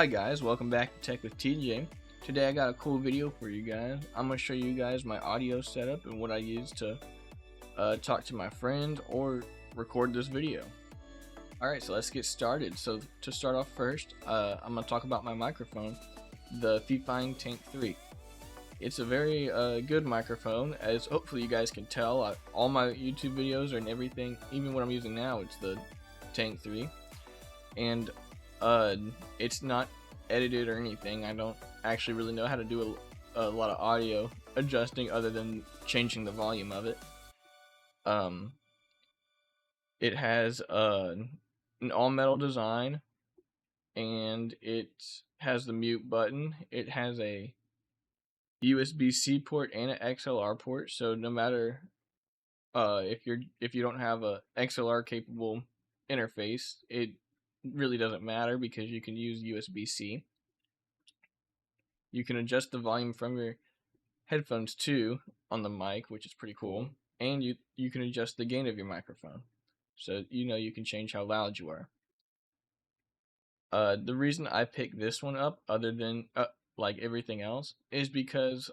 Hi guys, welcome back to Tech with TJ. Today I got a cool video for you guys. I'm going to show you guys my audio setup and what I use to talk to my friend or record this video. Alright, so let's get started. So to start off first, I'm going to talk about my microphone, the FIFINE Tank3. It's a very good microphone, as hopefully you guys can tell. All my YouTube videos and everything, even what I'm using now, it's the Tank3. And it's not edited or anything. I don't actually really know how to do a lot of audio adjusting other than changing the volume of it. It has an all metal design, and it has the mute button. It has a USB-C port and an XLR port, so no matter if you don't have a XLR capable interface, it really doesn't matter because you can use USB-C. You can adjust the volume from your headphones too on the mic, which is pretty cool, and you can adjust the gain of your microphone, so you can change how loud you are. The reason I picked this one up, other than like everything else, is because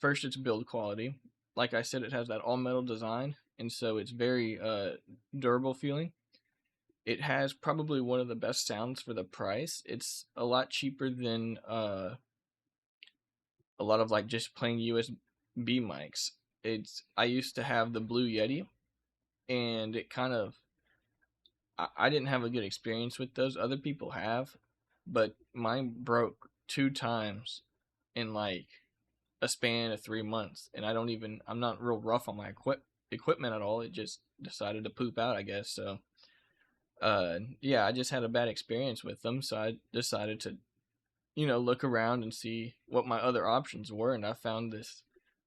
first, it's build quality. Like I said, it has that all metal design, and so it's very durable feeling. It has probably one of the best sounds for the price. It's a lot cheaper than a lot of like just plain USB mics. I used to have the Blue Yeti, and it kind of I didn't have a good experience with those. Other people have, but mine broke 2 times in like a span of 3 months, and I'm not real rough on my equipment at all. It just decided to poop out, I guess. So yeah, I just had a bad experience with them, so I decided to look around and see what my other options were, and I found this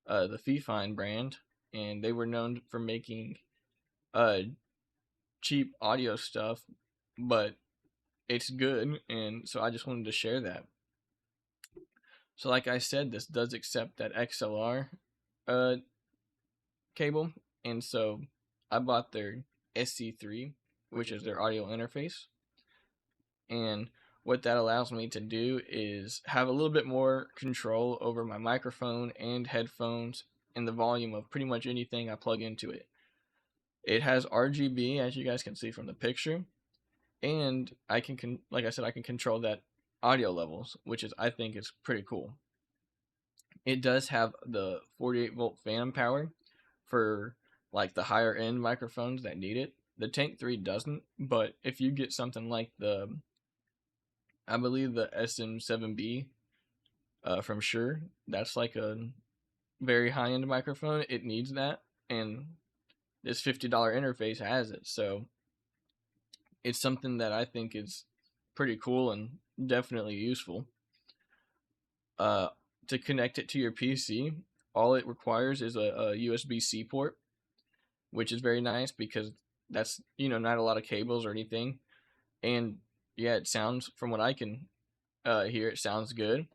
the FIFINE brand, and they were known for making cheap audio stuff, but it's good, and so I just wanted to share that. So like I said, this does accept that XLR cable, and so I bought their SC3, which is their audio interface, and what that allows me to do is have a little bit more control over my microphone and headphones and the volume of pretty much anything I plug into it. It has RGB, as you guys can see from the picture, and I can like I said, I can control that audio levels, which I think is pretty cool. It does have the 48-volt phantom power for like the higher end microphones that need it. The Tank3 doesn't, but if you get something like I believe the SM7B from Shure, that's like a very high-end microphone. It needs that, and this $50 interface has it, so it's something that I think is pretty cool and definitely useful. To connect it to your PC, all it requires is a USB-C port, which is very nice because that's not a lot of cables or anything, and yeah, it sounds, from what I can hear, it sounds good.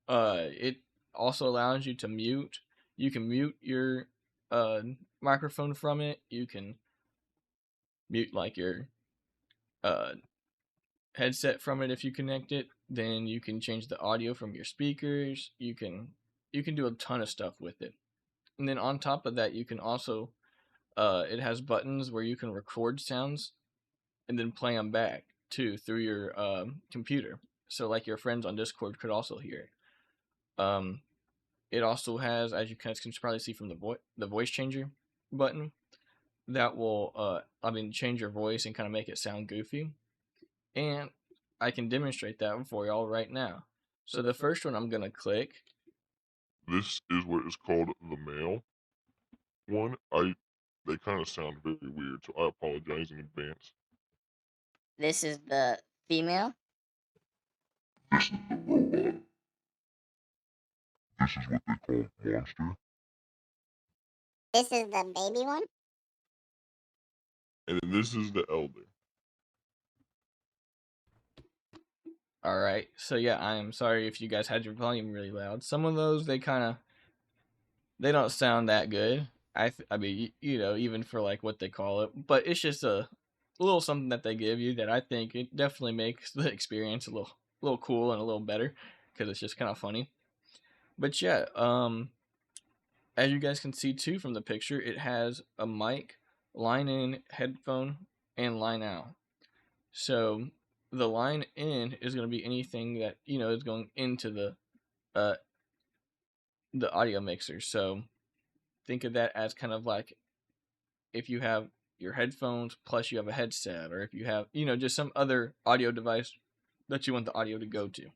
It also allows you to mute. You can mute your microphone from it. You can mute like your headset from it if you connect it. Then you can change the audio from your speakers. You can do a ton of stuff with it. And then on top of that, you can also it has buttons where you can record sounds and then play them back too through your computer. So like your friends on Discord could also hear it. It also has, as you guys can probably see from the voice changer button, that will change your voice and kind of make it sound goofy. And I can demonstrate that for y'all right now. So the first one I'm gonna click. This is what is called the male one. They kind of sound very weird, so I apologize in advance. This is the female. This is the robot. This is what they call monster. This is the baby one. And then this is the elder. Alright, so yeah, I am sorry if you guys had your volume really loud. Some of those, they don't sound that good. I mean, even for like what they call it, but it's just a little something that they give you that I think it definitely makes the experience a little cool and a little better because it's just kind of funny. But yeah, as you guys can see too from the picture, it has a mic, line in, headphone, and line out. So the line in is going to be anything that is going into the audio mixer. So think of that as kind of like if you have your headphones plus you have a headset, or if you have just some other audio device that you want the audio to go to.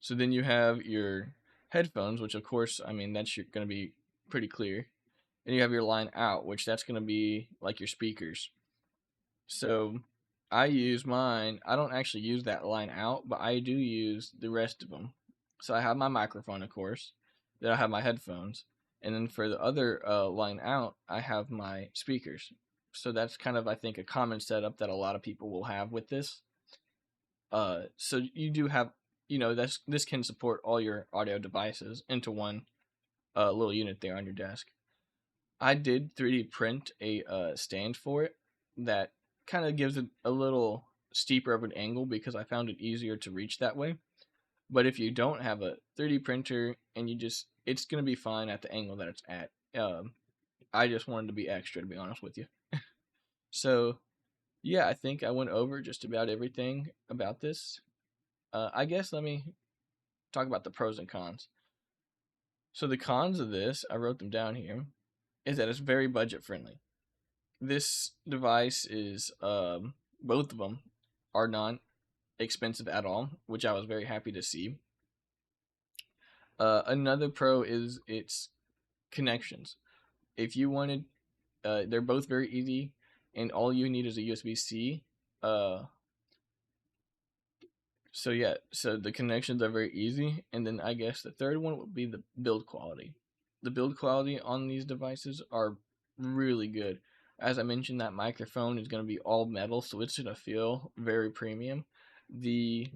So then you have your headphones, which of course, I mean, that's going to be pretty clear. And you have your line out, which that's going to be like your speakers. So I use mine. I don't actually use that line out, but I do use the rest of them. So I have my microphone, of course. Then I have my headphones. And then for the other line out, I have my speakers. So that's kind of, I think, a common setup that a lot of people will have with this. So you do have, this can support all your audio devices into one little unit there on your desk. I did 3D print a stand for it that kind of gives it a little steeper of an angle because I found it easier to reach that way. But if you don't have a 3D printer and it's going to be fine at the angle that it's at. I just wanted to be extra, to be honest with you. So, yeah, I think I went over just about everything about this. I guess let me talk about the pros and cons. So the cons of this, I wrote them down here, is that it's very budget friendly. This device is, both of them are not expensive at all, which I was very happy to see. Another pro is its connections. If you wanted, they're both very easy, and all you need is a USB-C. So yeah, so the connections are very easy, and then I guess the third one would be the build quality. The build quality on these devices are really good. As I mentioned, that microphone is going to be all metal, so it's going to feel very premium. The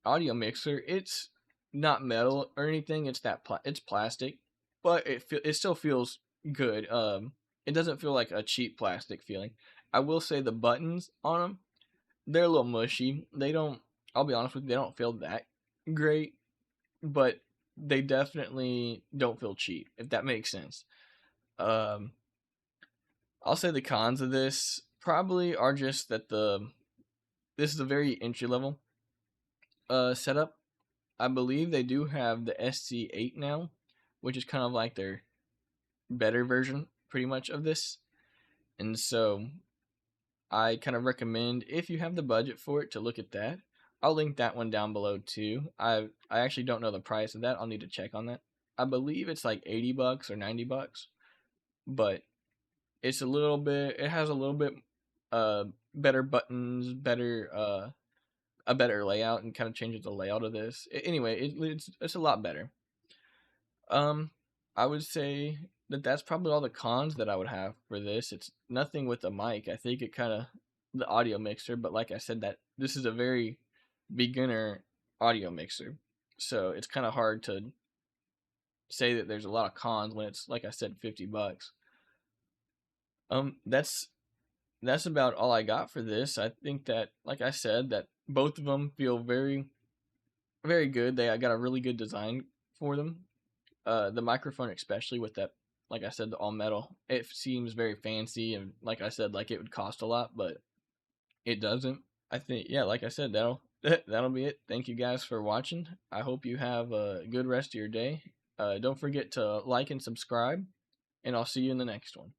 audio mixer, it's not metal or anything. It's it's plastic, but it still feels good. It doesn't feel like a cheap plastic feeling. I will say the buttons on them, they're a little mushy. They don't. I'll be honest with you, they don't feel that great, but they definitely don't feel cheap, if that makes sense. I'll say the cons of this probably are just that this is a very entry level setup. I believe they do have the SC3 now, which is kind of like their better version, pretty much, of this. And so I kind of recommend, if you have the budget for it, to look at that. I'll link that one down below too. I actually don't know the price of that. I'll need to check on that. I believe it's like $80 or $90, but it's a little bit. It has a little bit better buttons, a better layout, and kind of changes the layout of this. Anyway, it's a lot better. I would say that that's probably all the cons that I would have for this. It's nothing with the mic. I think it kind of the audio mixer, but like I said, that this is a very beginner audio mixer, so it's kind of hard to say that there's a lot of cons when it's, like I said, $50. That's about all I got for this. I think that, like I said, that both of them feel very, very good. I got a really good design for them. The microphone, especially with that, like I said, the all metal, it seems very fancy, and like I said, like it would cost a lot, but it doesn't. I think, yeah, like I said, that'll be it. Thank you guys for watching. I hope you have a good rest of your day. Don't forget to like and subscribe, and I'll see you in the next one.